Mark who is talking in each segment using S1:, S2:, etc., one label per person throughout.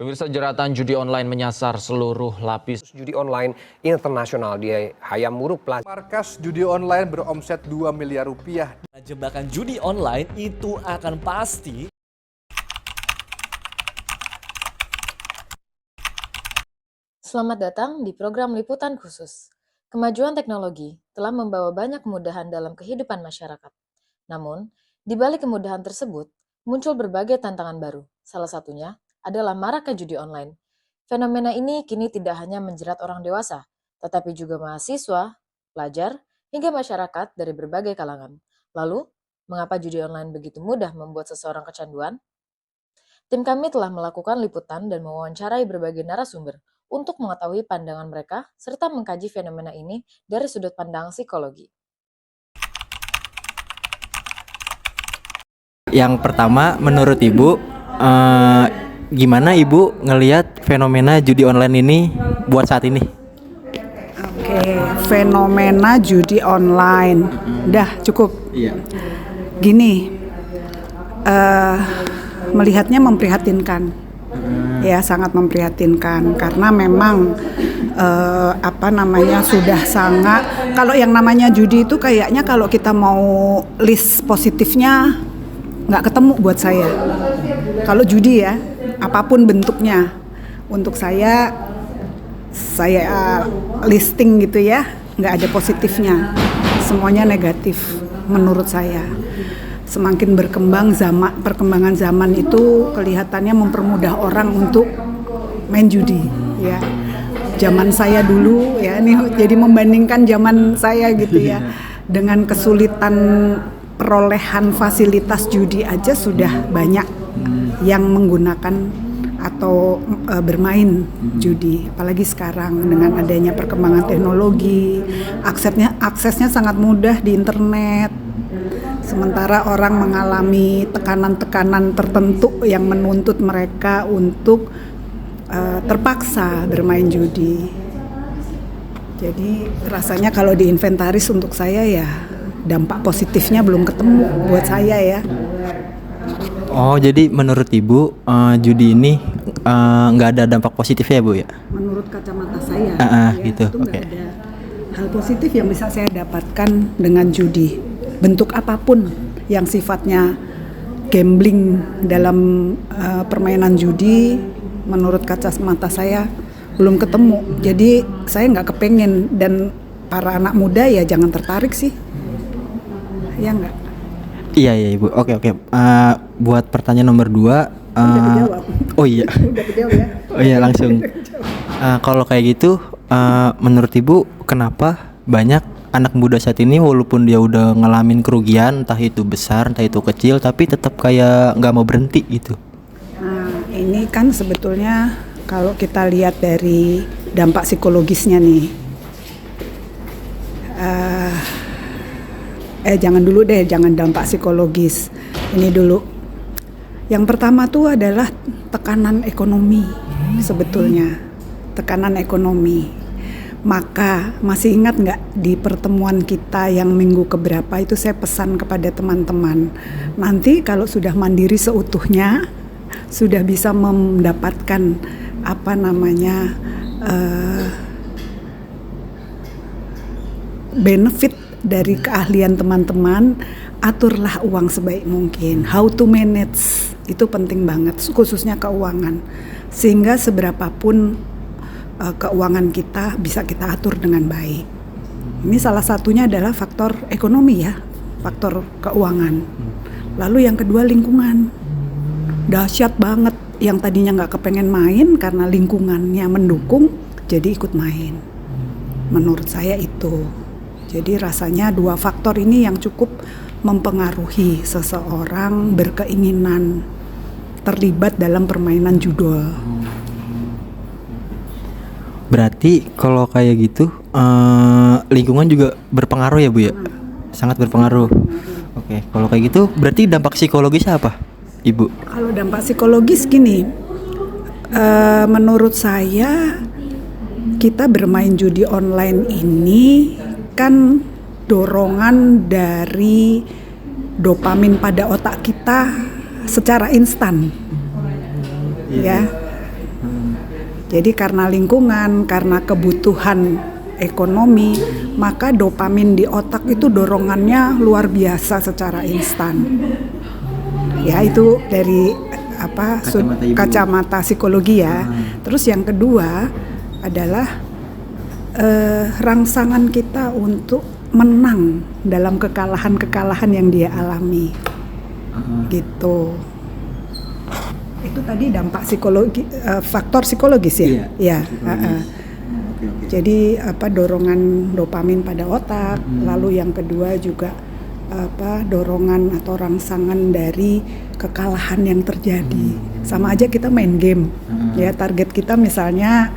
S1: Pemirsa, jeratan judi online menyasar seluruh lapis.
S2: Judi online internasional di Hayam-Wuruk Plaza.
S3: Markas judi online beromset 2 miliar rupiah.
S4: Jebakan judi online itu akan pasti.
S5: Selamat datang di program liputan khusus. Kemajuan teknologi telah membawa banyak kemudahan dalam kehidupan masyarakat. Namun, di balik kemudahan tersebut, muncul berbagai tantangan baru. Salah satunya adalah maraknya judi online. Fenomena ini kini tidak hanya menjerat orang dewasa, tetapi juga mahasiswa, pelajar, hingga masyarakat dari berbagai kalangan. Lalu, mengapa judi online begitu mudah membuat seseorang kecanduan? Tim kami telah melakukan liputan dan mewawancarai berbagai narasumber untuk mengetahui pandangan mereka serta mengkaji fenomena ini dari sudut pandang psikologi.
S6: Yang pertama, menurut Ibu, gimana Ibu ngelihat fenomena judi online ini buat saat ini?
S7: Oke, fenomena judi online. Udah cukup.
S6: Iya.
S7: Gini, melihatnya memprihatinkan. Ya, sangat memprihatinkan karena memang sudah sangat. Kalau yang namanya judi itu kayaknya kalau kita mau list positifnya nggak ketemu buat saya. Kalau judi ya, apapun bentuknya, untuk saya listing gitu ya, nggak ada positifnya, semuanya negatif menurut saya. Semakin berkembang perkembangan zaman itu kelihatannya mempermudah orang untuk main judi ya. Zaman saya dulu ya, ini jadi membandingkan zaman saya gitu ya, dengan kesulitan perolehan fasilitas judi aja sudah banyak yang menggunakan atau bermain judi. Apalagi sekarang dengan adanya perkembangan teknologi, aksesnya sangat mudah di internet. Sementara orang mengalami tekanan-tekanan tertentu yang menuntut mereka untuk terpaksa bermain judi. Jadi rasanya kalau diinventaris untuk saya ya dampak positifnya belum ketemu buat saya ya.
S6: Oh, jadi menurut Ibu judi ini nggak ada dampak positifnya ya Bu ya?
S7: Menurut kacamata saya
S6: gitu.
S7: Itu nggak ada hal positif yang bisa saya dapatkan dengan judi. Bentuk apapun yang sifatnya gambling dalam permainan judi, menurut kacamata saya belum ketemu. Jadi saya nggak kepengen, dan para anak muda ya jangan tertarik sih. Ya enggak?
S6: Iya Ibu. Oke. Buat pertanyaan nomor 2.
S7: Udah dijawab.
S6: Oh iya.
S7: Udah dijawab ya.
S6: Oh iya, langsung. Kalau kayak gitu, menurut Ibu kenapa banyak anak muda saat ini walaupun dia udah ngalamin kerugian, entah itu besar, entah itu kecil, tapi tetap kayak nggak mau berhenti gitu?
S7: Nah, ini kan sebetulnya kalau kita lihat dari dampak psikologisnya nih. Jangan dampak psikologis. Ini dulu. Yang pertama tuh adalah tekanan ekonomi sebetulnya. Tekanan ekonomi. Maka masih ingat nggak di pertemuan kita yang minggu keberapa itu saya pesan kepada teman-teman, nanti kalau sudah mandiri seutuhnya, sudah bisa mendapatkan benefit dari keahlian teman-teman, aturlah uang sebaik mungkin. How to manage itu penting banget, khususnya keuangan, sehingga seberapapun keuangan kita bisa kita atur dengan baik. Ini salah satunya adalah faktor ekonomi ya, faktor keuangan. Lalu yang kedua lingkungan, dahsyat banget. Yang tadinya nggak kepengen main karena lingkungannya mendukung, jadi ikut main. Menurut saya itu. Jadi rasanya 2 faktor ini yang cukup mempengaruhi seseorang berkeinginan terlibat dalam permainan judol.
S6: Berarti kalau kayak gitu lingkungan juga berpengaruh ya Bu ya? Sangat berpengaruh. Oke, kalau kayak gitu berarti dampak psikologis apa Ibu?
S7: Kalau dampak psikologis gini, menurut saya kita bermain judi online ini kan dorongan dari dopamin pada otak kita secara instan. Ya. Jadi karena lingkungan, karena kebutuhan ekonomi, maka dopamin di otak itu dorongannya luar biasa secara instan. Ya itu dari kacamata psikologi ya. Terus yang kedua adalah rangsangan kita untuk menang dalam kekalahan-kekalahan yang dia alami. Gitu. Itu tadi dampak psikologi, faktor psikologis ya. Iya. Jadi dorongan dopamin pada otak, lalu yang kedua juga dorongan atau rangsangan dari kekalahan yang terjadi. Sama aja kita main game. Ya, target kita misalnya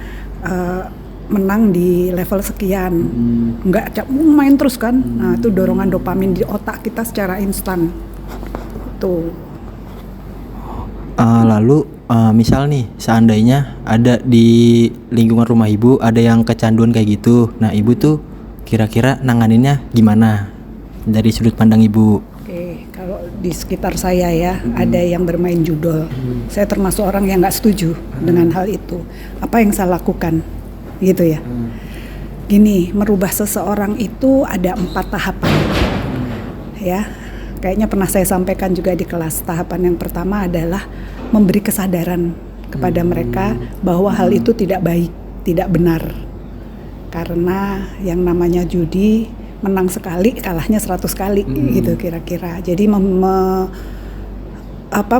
S7: menang di level sekian. Enggak main terus kan. Nah, itu dorongan dopamin di otak kita secara instan. Tuh.
S6: Lalu misal nih seandainya ada di lingkungan rumah ibu ada yang kecanduan kayak gitu, nah ibu tuh kira-kira nanganinnya gimana dari sudut pandang ibu?
S7: Oke, kalau di sekitar saya ya ada yang bermain judol, saya termasuk orang yang nggak setuju dengan hal itu. Apa yang saya lakukan, gitu ya? Gini, merubah seseorang itu ada 4 tahapan, ya. Kayaknya pernah saya sampaikan juga di kelas. Tahapan yang pertama adalah memberi kesadaran kepada mereka bahwa hal itu tidak baik, tidak benar. Karena yang namanya judi, menang sekali, kalahnya 100 kali, gitu kira-kira. Jadi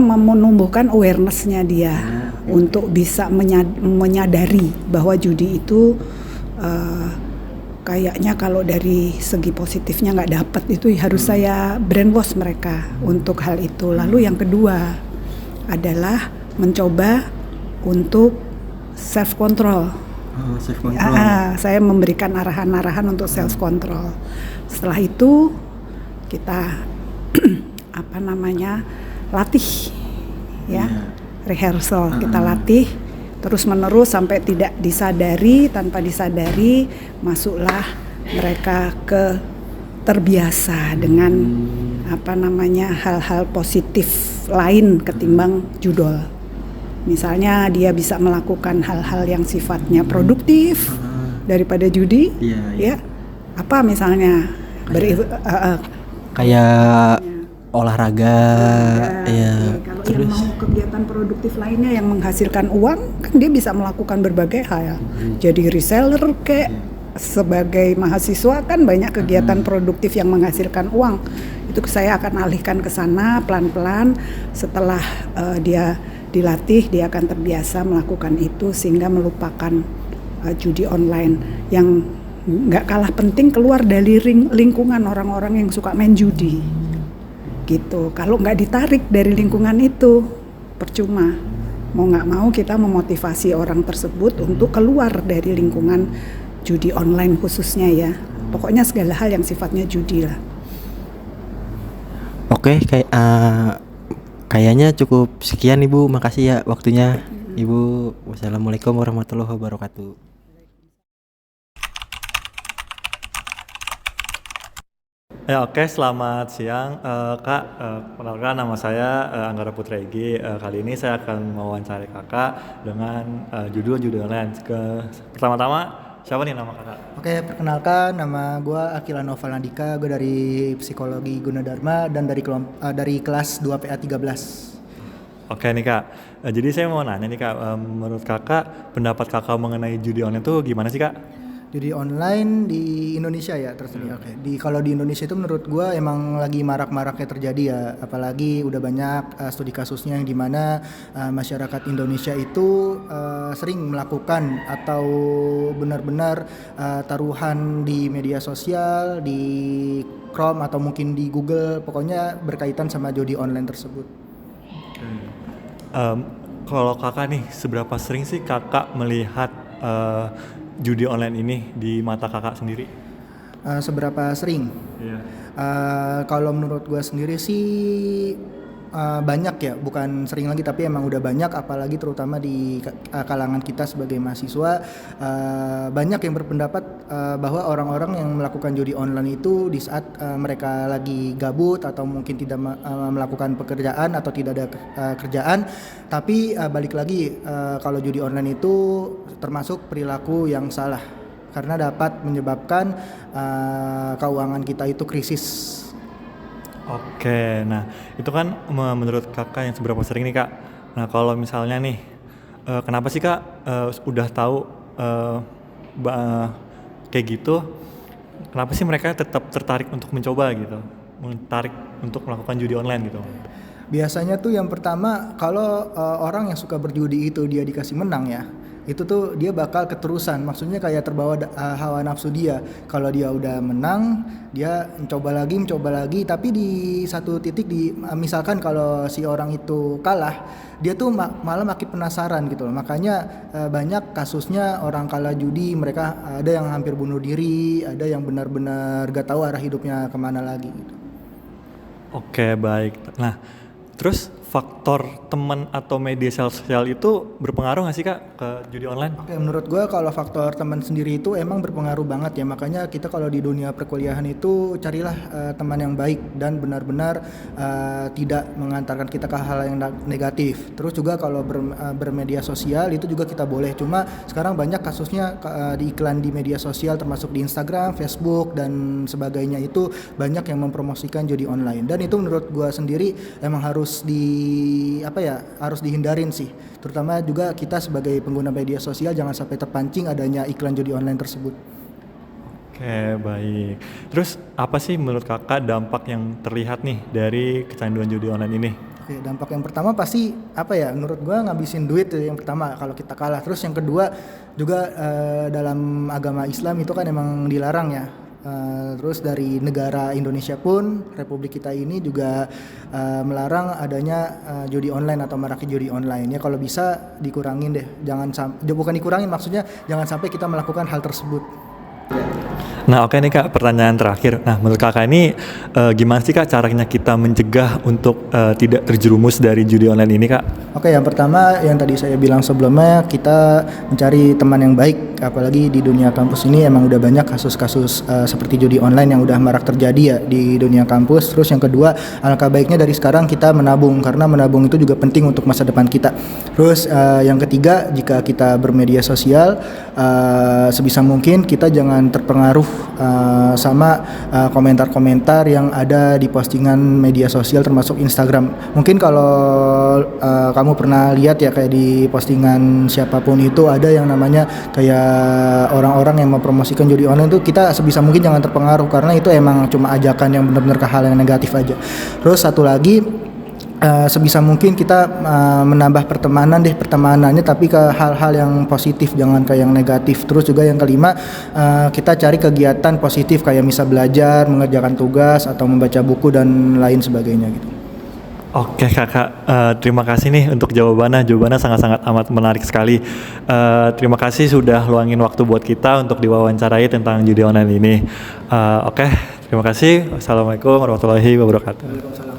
S7: menumbuhkan awareness-nya dia untuk bisa menyadari bahwa judi itu kayaknya kalau dari segi positifnya nggak dapat, itu harus saya brainwash mereka untuk hal itu. Lalu yang kedua adalah mencoba untuk self control. Saya memberikan arahan-arahan untuk self control. Setelah itu kita latih ya, rehearsal. Kita latih terus menerus sampai tidak disadari, tanpa disadari masuklah mereka ke terbiasa dengan hal-hal positif lain ketimbang judol. Misalnya dia bisa melakukan hal-hal yang sifatnya produktif daripada judi, ya. Apa misalnya
S6: kayak olahraga, ya.
S7: Kalau
S6: Terus
S7: yang mau kegiatan produktif lainnya yang menghasilkan uang, kan dia bisa melakukan berbagai hal. Jadi reseller kayak sebagai mahasiswa kan banyak kegiatan produktif yang menghasilkan uang. Itu saya akan alihkan ke sana pelan-pelan. Setelah dia dilatih, dia akan terbiasa melakukan itu sehingga melupakan judi online. Yang nggak kalah penting, keluar dari lingkungan orang-orang yang suka main judi. Gitu. Kalau nggak ditarik dari lingkungan itu, percuma. Mau nggak mau kita memotivasi orang tersebut untuk keluar dari lingkungan judi online khususnya ya. Pokoknya segala hal yang sifatnya judi lah.
S6: Oke, kayaknya cukup sekian Ibu. Makasih ya waktunya Ibu. Wassalamualaikum warahmatullahi wabarakatuh.
S8: Ya, oke, selamat siang Kak. Perkenalkan, nama saya Anggara Putra Egy. Kali ini saya akan mewawancari Kakak dengan judul online. Pertama-tama, siapa nih nama Kakak?
S9: Oke, perkenalkan, nama gue Akila Noval Nandika. Gue dari Psikologi Gunadarma dan dari kelas 2 PA 13.
S8: Oke nih Kak, jadi saya mau nanya nih Kak, menurut Kakak, pendapat Kakak mengenai judi online itu gimana sih Kak?
S9: Judi online di Indonesia ya tersedia. Oke. Kalau di Indonesia itu menurut gue emang lagi marak-maraknya terjadi ya, apalagi udah banyak studi kasusnya yang dimana masyarakat Indonesia itu sering melakukan atau benar-benar taruhan di media sosial, di Chrome atau mungkin di Google, pokoknya berkaitan sama judi online tersebut.
S8: Kalau Kakak nih, seberapa sering sih Kakak melihat judi online ini di mata Kakak sendiri?
S9: Seberapa sering? Kalau menurut gue sendiri sih banyak ya, bukan sering lagi tapi emang udah banyak, apalagi terutama di kalangan kita sebagai mahasiswa, banyak yang berpendapat bahwa orang-orang yang melakukan judi online itu di saat mereka lagi gabut atau mungkin tidak melakukan pekerjaan atau tidak ada kerjaan. Tapi balik lagi, kalau judi online itu termasuk perilaku yang salah karena dapat menyebabkan keuangan kita itu krisis.
S8: Oke, nah itu kan menurut kakak yang seberapa sering nih kak. Nah kalau misalnya nih, kenapa sih kak udah tahu kayak gitu, kenapa sih mereka tetap tertarik untuk mencoba gitu, tertarik untuk melakukan judi online gitu?
S9: Biasanya tuh yang pertama, kalau orang yang suka berjudi itu dia dikasih menang ya, itu tuh dia bakal keterusan, maksudnya kayak terbawa hawa nafsu dia. Kalau dia udah menang, dia mencoba lagi, tapi di satu titik misalkan kalau si orang itu kalah, dia tuh malah makin penasaran gitu loh. Makanya banyak kasusnya orang kalah judi, mereka ada yang hampir bunuh diri, ada yang benar-benar gak tahu arah hidupnya kemana lagi gitu.
S8: Oke, baik. Nah terus faktor teman atau media sosial itu berpengaruh nggak sih kak ke judi online?
S9: Oke, menurut gue kalau faktor teman sendiri itu emang berpengaruh banget ya. Makanya kita kalau di dunia perkuliahan itu carilah teman yang baik dan benar-benar tidak mengantarkan kita ke hal yang negatif. Terus juga kalau bermedia sosial itu juga kita boleh. Cuma sekarang banyak kasusnya di iklan di media sosial termasuk di Instagram, Facebook dan sebagainya itu banyak yang mempromosikan judi online. Dan itu menurut gue sendiri emang harus harus dihindarin sih, terutama juga kita sebagai pengguna media sosial jangan sampai terpancing adanya iklan judi online tersebut.
S8: Oke, baik. Terus apa sih menurut kakak dampak yang terlihat nih dari kecanduan judi online ini?
S9: Oke, dampak yang pertama pasti menurut gua ngabisin duit yang pertama kalau kita kalah. Terus yang kedua juga dalam agama Islam itu kan emang dilarang ya. Terus dari negara Indonesia pun, Republik kita ini juga melarang adanya judi online atau maraknya judi online. Ya kalau bisa dikurangin deh, bukan dikurangin, maksudnya jangan sampai kita melakukan hal tersebut.
S8: Nah oke nih kak, pertanyaan terakhir. Nah menurut kakak ini gimana sih kak caranya kita mencegah untuk tidak terjerumus dari judi online ini kak?
S9: Oke, yang pertama yang tadi saya bilang sebelumnya, kita mencari teman yang baik. Apalagi di dunia kampus ini emang udah banyak kasus-kasus seperti judi online yang udah marak terjadi ya di dunia kampus. Terus yang kedua, alangkah baiknya dari sekarang kita menabung, karena menabung itu juga penting untuk masa depan kita. Terus yang ketiga, jika kita bermedia sosial, sebisa mungkin kita jangan terpengaruh sama komentar-komentar yang ada di postingan media sosial termasuk Instagram. Mungkin kalau kamu pernah lihat ya, kayak di postingan siapapun itu ada yang namanya kayak orang-orang yang mempromosikan judi online itu, kita sebisa mungkin jangan terpengaruh karena itu emang cuma ajakan yang benar-benar ke hal yang negatif aja. Terus satu lagi, sebisa mungkin kita menambah pertemanannya tapi ke hal-hal yang positif, jangan ke yang negatif. Terus juga yang kelima, kita cari kegiatan positif kayak misal belajar, mengerjakan tugas atau membaca buku dan lain sebagainya gitu.
S8: Oke kakak, terima kasih nih untuk jawabannya sangat-sangat amat menarik sekali. Terima kasih sudah luangin waktu buat kita untuk diwawancarai tentang judi online ini. Oke, terima kasih. Wassalamualaikum warahmatullahi wabarakatuh.
S9: Waalaikumsalam.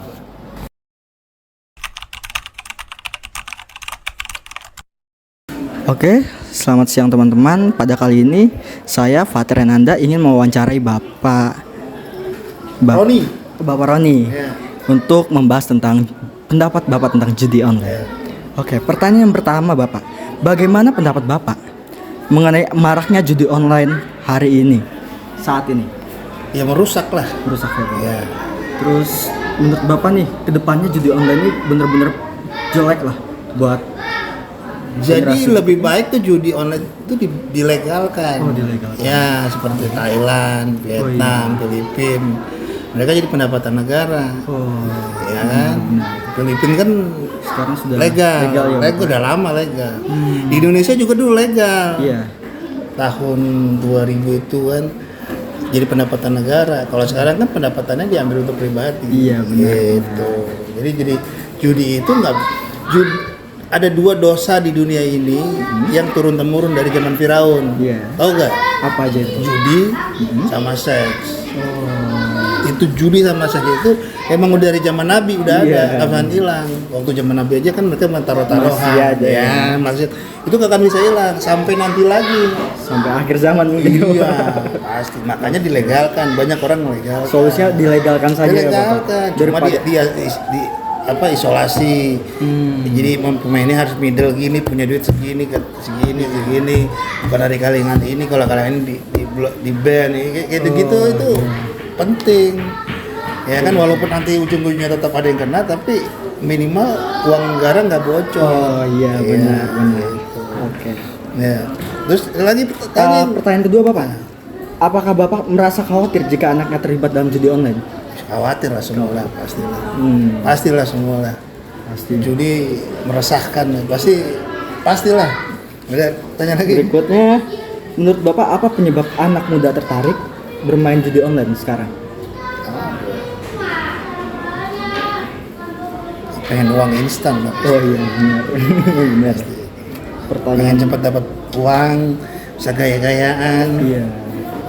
S6: Oke, selamat siang teman-teman. Pada kali ini saya Fatir Renanda ingin mewawancarai Bapak Roni untuk membahas tentang pendapat Bapak tentang judi online. Oke, pertanyaan yang pertama Bapak, bagaimana pendapat Bapak mengenai maraknya judi online hari ini, saat ini?
S10: Ya merusak lah.
S6: Merusak ya. Terus menurut Bapak nih, kedepannya judi online ini benar-benar jelek lah buat
S10: Jadi lebih baik tuh judi online itu dilegalkan.
S6: Oh, dilegalkan.
S10: Ya, seperti Thailand, Vietnam, Filipina. Mereka jadi pendapatan negara.
S6: Oh,
S10: ya kan? Filipina kan
S6: sekarang sudah
S10: legal
S6: ya,
S10: legal udah lama legal. Di Indonesia juga dulu legal.
S6: Iya.
S10: Tahun 2000 itu kan jadi pendapatan negara. Kalau sekarang kan pendapatannya diambil untuk pribadi.
S6: Iya, benar.
S10: Gitu. Jadi judi itu ada dua dosa di dunia ini yang turun-temurun dari zaman Firaun.
S6: Iya.
S10: Tahu nggak?
S6: Apa aja itu?
S10: Judi sama seks. itu judi sama sahih itu emang udah dari zaman Nabi udah ada, nggak akan hilang. Waktu zaman Nabi aja kan mereka taruh-taruhan,
S6: Masih ada ya.
S10: masih itu nggak akan bisa hilang sampai nanti lagi.
S6: Sampai akhir zaman mungkin.
S10: Iya, pasti. Makanya dilegalkan, banyak orang melegalkan.
S6: Solusinya dilegalkan saja ya, Bapak.
S10: Dilegalkan, cuma dia isolasi. Jadi pemain ini harus middle gini, punya duit segini, bukan dari kalangan ini, kalau kalangan ini di ban, kayak gitu itu penting. Ya kan walaupun nanti ujung-ujungnya tetap ada yang kena, tapi minimal uang negara nggak bocor.
S6: Oh iya, benar.
S10: Gitu.
S6: Oke.
S10: Ya. Terus lagi
S6: Pertanyaan kedua Bapak, apakah Bapak merasa khawatir jika anaknya terlibat dalam judi online?
S10: Khawatir lah semua lah, pastilah. Pastilah semua lah. Pasti. Judi meresahkan, pastilah. Udah, tanya lagi.
S6: Berikutnya, menurut Bapak apa penyebab anak muda tertarik bermain judi online sekarang?
S10: Pengen uang instan, Bang.
S6: Oh iya, benar. Benar.
S10: Pengen cepat dapat uang, bisa gaya-gayaan.
S6: Iya.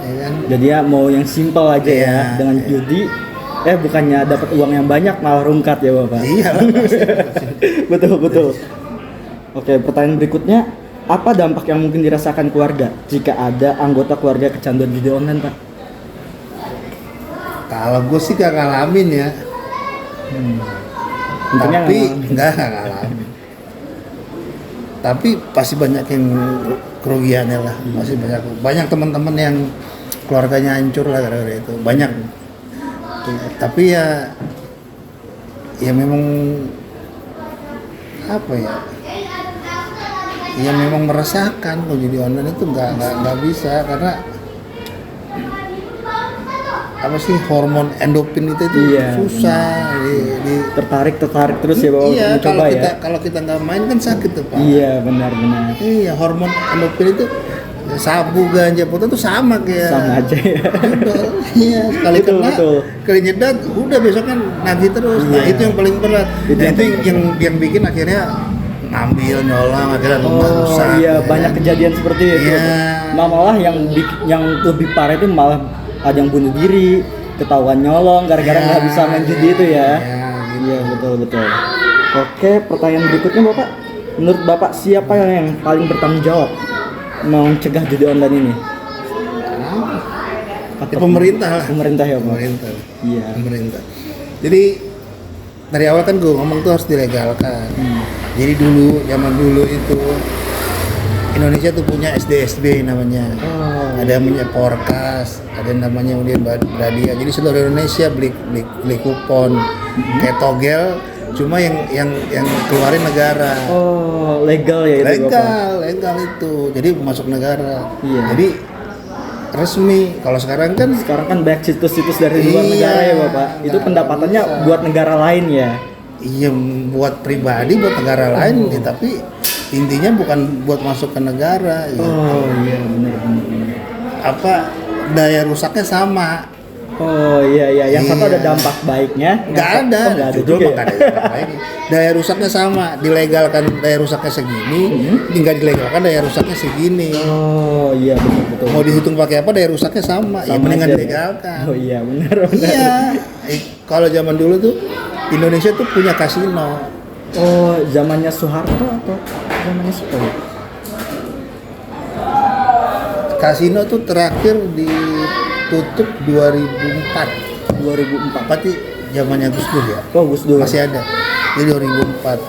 S10: Ya kan?
S6: Jadi ya mau yang simpel aja ya dengan judi. Bukannya dapat uang yang banyak malah rungkat ya Bapak.
S10: Iya.
S6: Betul. Oke, pertanyaan berikutnya, apa dampak yang mungkin dirasakan keluarga jika ada anggota keluarga kecanduan judi online, Pak?
S10: Kalau gue sih gak ngalamin ya. Tapi nggak ngalamin. Tapi pasti banyak yang kerugiannya lah. Pasti banyak teman-teman yang keluarganya hancur lah gara-gara itu. Banyak. Tapi ya memang apa ya? Ya memang meresahkan kalau jadi online itu nggak bisa karena apa sih hormon endorfin itu susah
S6: tertarik terus ya Bapak.
S10: Iya, kalau kita nggak main kan sakit tuh Pak.
S6: Iya, benar.
S10: Iya, hormon endorfin itu sabu, ganja, putih itu sama
S6: aja ya.
S10: Iya, sekali kali nyedat udah besok kan nagih terus. Nah, itu yang paling berat. Itu yang bikin akhirnya ngambil, nyolong, akhirnya rumah rusak.
S6: Iya, banyak kejadian seperti itu. Iya. Malah yang lebih parah itu malah ada yang bunuh diri, ketahuan nyolong gara-gara nggak bisa main judi itu ya. Iya, betul. Oke, pertanyaan berikutnya Bapak. Menurut Bapak siapa yang paling bertanggung jawab mencegah judi online ini?
S10: Pemerintah lah.
S6: Pemerintah ya Pak.
S10: Pemerintah.
S6: Iya.
S10: Pemerintah. Jadi dari awal kan gue ngomong tuh harus dilegalkan. Jadi zaman dulu itu Indonesia tuh punya SD namanya. Ada namanya Porkas, ada namanya Undian Bradia. Jadi seluruh Indonesia beli kupon kayak togel, cuma yang keluarin negara. Oh,
S6: legal ya itu.
S10: Legal itu. Jadi masuk negara.
S6: Iya.
S10: Jadi resmi. Kalau sekarang kan
S6: banyak situs-situs dari luar negara ya Bapak. Itu pendapatannya buat negara lain ya.
S10: Iya, buat pribadi, buat negara lain, tapi intinya bukan buat masuk ke negara.
S6: Oh iya, benar.
S10: Apa daya rusaknya sama.
S6: Oh iya, yang satu ada dampak baiknya.
S10: Nggak ada. Juga ya? Daya rusaknya sama, dilegalkan daya rusaknya segini, tinggal dilegalkan daya rusaknya segini.
S6: Oh iya, betul.
S10: Mau dihitung pakai apa daya rusaknya sama ya mendingan dilegalkan.
S6: Oh iya, benar.
S10: Iya. Kalau zaman dulu tuh Indonesia tuh punya kasino.
S6: Oh, zamannya Soeharto atau zamannya siapa?
S10: Kasino tuh terakhir ditutup 2004. Berarti zamannya Gus Dur ya?
S6: Oh, Gus Dur.
S10: Masih ada. Di 2004.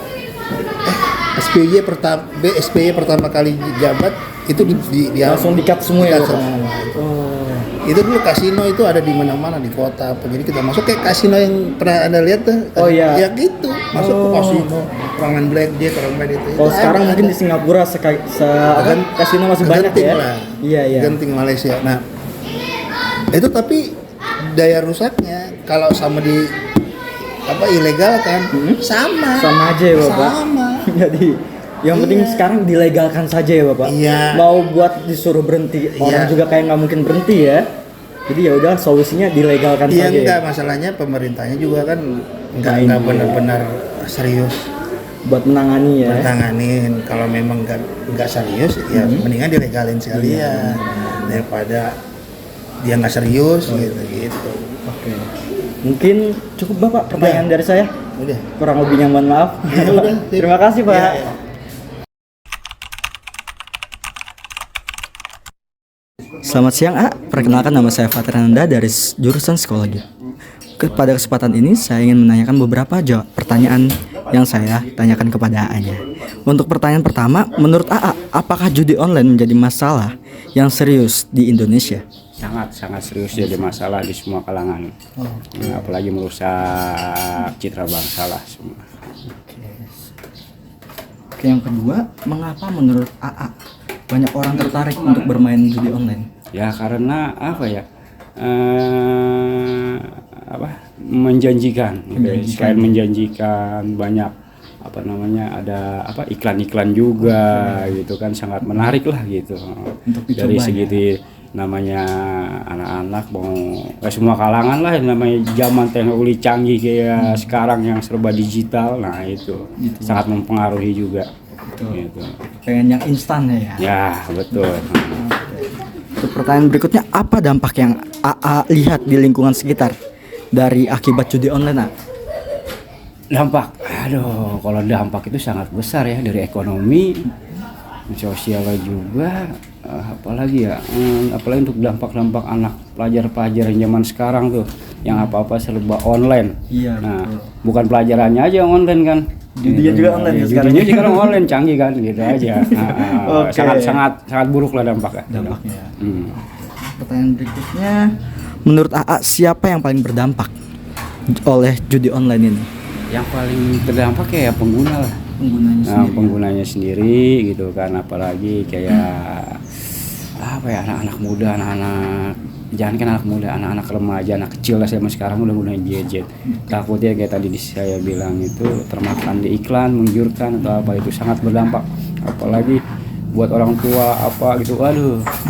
S10: SBY pertama kali jabat itu
S6: langsung di-cut semua ya.
S10: Itu dulu kasino itu ada di mana-mana di kota apa. Jadi kita masuk kayak kasino yang pernah Anda lihat tuh.
S6: Oh iya.
S10: Ya gitu. Masuk ke kasino, orang main blackjack, orang main itu.
S6: Sekarang mungkin di Singapura kasino masih banyak ya.
S10: Lah.
S6: Iya.
S10: Genting Malaysia. Nah, itu tapi daya rusaknya kalau sama di ilegal kan sama
S6: aja ya Bapak.
S10: Sama.
S6: Jadi yang penting sekarang dilegalkan saja ya Bapak.
S10: Iya.
S6: Mau buat disuruh berhenti orang juga kayak nggak mungkin berhenti ya. Jadi ya udah solusinya dilegalkan saja.
S10: Iya, enggak, masalahnya pemerintahnya juga kan enggak benar-benar serius
S6: buat menangani ya.
S10: Menanganin. Kalau memang enggak serius ya mendingan dilegalin sekalian daripada dia nggak serius gitu.
S6: Oke. Mungkin cukup Bapak pertanyaan dari saya.
S10: Udah.
S6: Kurang lebihnya mohon maaf.
S10: Ya, udah.
S6: Terima kasih Pak.
S10: Ya, ya.
S6: Selamat siang A, perkenalkan nama saya Fatrananda dari jurusan Psikologi. Pada kesempatan ini saya ingin menanyakan beberapa pertanyaan yang saya tanyakan kepada AA-nya. Untuk pertanyaan pertama, menurut AA, apakah judi online menjadi masalah yang serius di Indonesia?
S11: Sangat serius jadi masalah di semua kalangan. Apalagi merusak citra bangsa lah semua.
S6: Oke, yang kedua, mengapa menurut AA banyak orang tertarik untuk bermain judi online?
S11: Ya karena menjanjikan. Selain menjanjikan banyak ada iklan-iklan juga gitu kan, sangat menarik lah gitu. Dari segi namanya anak-anak mau semua kalangan lah, namanya zaman teknologi canggih kayak sekarang yang serba digital, nah itu sangat mempengaruhi juga. Gitu.
S6: Pengen yang instan ya?
S11: Ya betul.
S6: Untuk pertanyaan berikutnya, apa dampak yang AA lihat di lingkungan sekitar dari akibat judi online?
S11: Dampak, kalau dampak itu sangat besar ya, dari ekonomi, sosial juga, apalagi untuk dampak anak pelajar-pelajar zaman sekarang tuh, yang apa-apa serba online.
S6: Iya,
S11: nah, bukan pelajarannya aja yang online kan.
S6: Judinya juga online ya sekarang.
S11: Judinya sekarang online canggih kan, gitu aja. Sangat buruk lah dampaknya.
S6: Pertanyaan berikutnya, menurut AA siapa yang paling berdampak oleh judi online ini?
S11: Yang paling terdampak kayak pengguna lah. Penggunanya sendiri gitu kan, apalagi kayak anak-anak muda, jangan kan anak muda, anak-anak remaja, anak kecil lah zaman sekarang udah gunain gadget. Takutnya kayak tadi saya bilang itu termakan di iklan, menggiurkan atau apa, itu sangat berdampak. Apalagi buat orang tua gitu,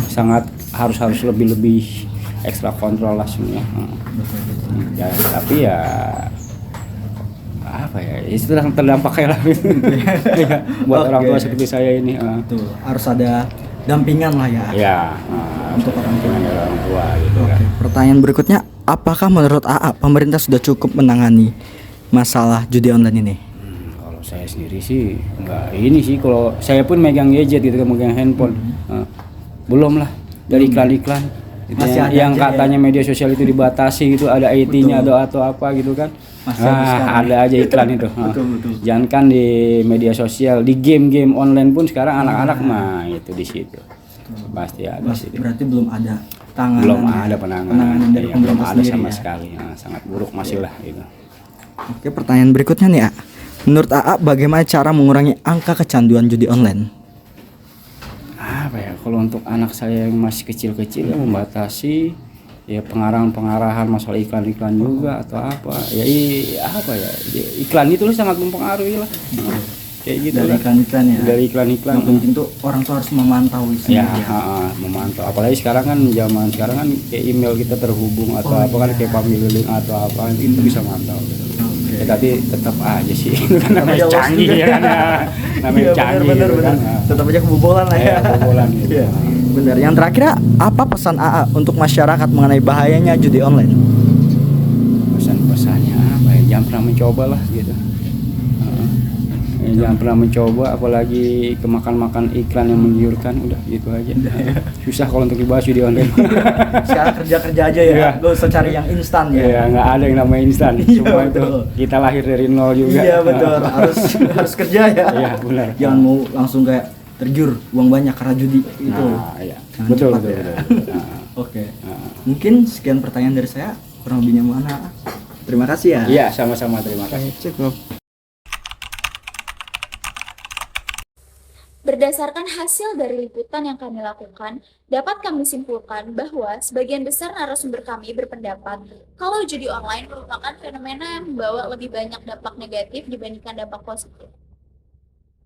S11: sangat harus lebih ekstra kontrol lah semua. Ya, tapi itu terdampak kayak lah. Buat orang tua seperti saya ini.
S6: Harus ada dampingan lah ya.
S11: Ya,
S6: untuk orang
S11: tua gitu kan.
S6: Pertanyaan berikutnya, apakah menurut AA pemerintah sudah cukup menangani masalah judi online ini?
S11: Kalau saya sendiri sih enggak kalau saya pun megang gadget gitu kan, megang handphone. Belum lah, dari iklan-iklan yang katanya media sosial itu dibatasi gitu, ada IT-nya atau apa gitu kan. Ada aja iklan itu.
S6: Betul.
S11: Jangan kan di media sosial, di game-game online pun sekarang anak-anak itu di situ. Pasti ada sih.
S6: Berarti belum ada tangan.
S11: Belum ada penanganan
S6: dari pemerintah
S11: belum ada
S6: sendiri
S11: sama
S6: ya?
S11: sekali. Sangat buruk masih lah gitu.
S6: Oke, pertanyaan berikutnya nih, A. Menurut AA bagaimana cara mengurangi angka kecanduan judi online?
S11: Kalau untuk anak saya yang masih kecil-kecil ya membatasi pengarahan masalah iklan-iklan juga atau apa. Iklan itu sangat mempengaruhi lah. Kayak gitu
S6: dari iklan-iklan ya.
S11: Dari iklan-iklan.
S6: Yang penting tuh orang tuh harus memantau sendiri.
S11: Memantau. Apalagi sekarang kan zaman sekarang kan kayak email kita terhubung atau kan kayak family link atau apa, itu bisa mantau. Tapi tetap aja sih namanya canggih ya kan. Namanya canggih.
S6: Bener. Tetap aja kebobolan lah ya.
S11: Kebobolan gitu.
S6: Bener. Yang terakhir, apa pesan AA untuk masyarakat mengenai bahayanya judi online?
S11: Pesan-pesannya jangan pernah mencoba lah gitu. Jangan pernah mencoba, apalagi kemakan iklan yang menggiurkan, udah gitu aja. Susah kalau untuk dibahas judi online.
S6: Sekarang kerja aja ya, gak usah cari yang instan ya.
S11: Iya, nggak ada yang namanya instan. Semua itu kita lahir dari nol juga.
S6: Iya betul, harus kerja ya.
S11: Iya benar.
S6: Jangan mau langsung kayak tergiur uang banyak karena judi itu.
S11: Iya. Betul.
S6: Oke. Mungkin sekian pertanyaan dari saya, kurang lebihnya mana? Terima kasih ya.
S11: Iya, sama-sama, terima kasih.
S6: Cukup.
S12: Berdasarkan hasil dari liputan yang kami lakukan, dapat kami simpulkan bahwa sebagian besar narasumber kami berpendapat kalau judi online merupakan fenomena yang membawa lebih banyak dampak negatif dibandingkan dampak positif.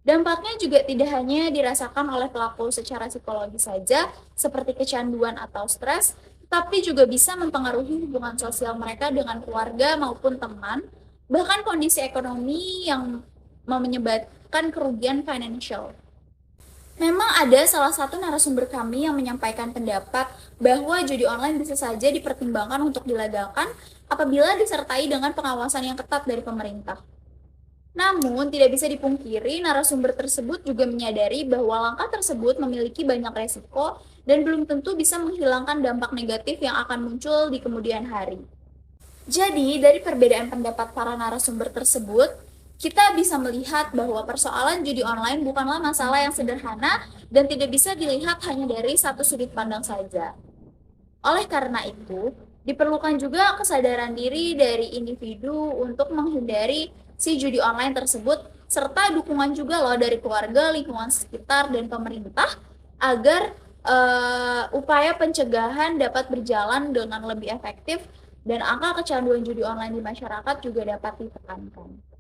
S12: Dampaknya juga tidak hanya dirasakan oleh pelaku secara psikologis saja, seperti kecanduan atau stres, tapi juga bisa mempengaruhi hubungan sosial mereka dengan keluarga maupun teman, bahkan kondisi ekonomi yang menyebabkan kerugian finansial. Memang ada salah satu narasumber kami yang menyampaikan pendapat bahwa judi online bisa saja dipertimbangkan untuk dilegalkan apabila disertai dengan pengawasan yang ketat dari pemerintah. Namun, tidak bisa dipungkiri narasumber tersebut juga menyadari bahwa langkah tersebut memiliki banyak resiko dan belum tentu bisa menghilangkan dampak negatif yang akan muncul di kemudian hari. Jadi, dari perbedaan pendapat para narasumber tersebut, kita bisa melihat bahwa persoalan judi online bukanlah masalah yang sederhana dan tidak bisa dilihat hanya dari satu sudut pandang saja. Oleh karena itu, diperlukan juga kesadaran diri dari individu untuk menghindari si judi online tersebut, serta dukungan juga loh dari keluarga, lingkungan sekitar, dan pemerintah agar upaya pencegahan dapat berjalan dengan lebih efektif dan angka kecanduan judi online di masyarakat juga dapat ditekankan.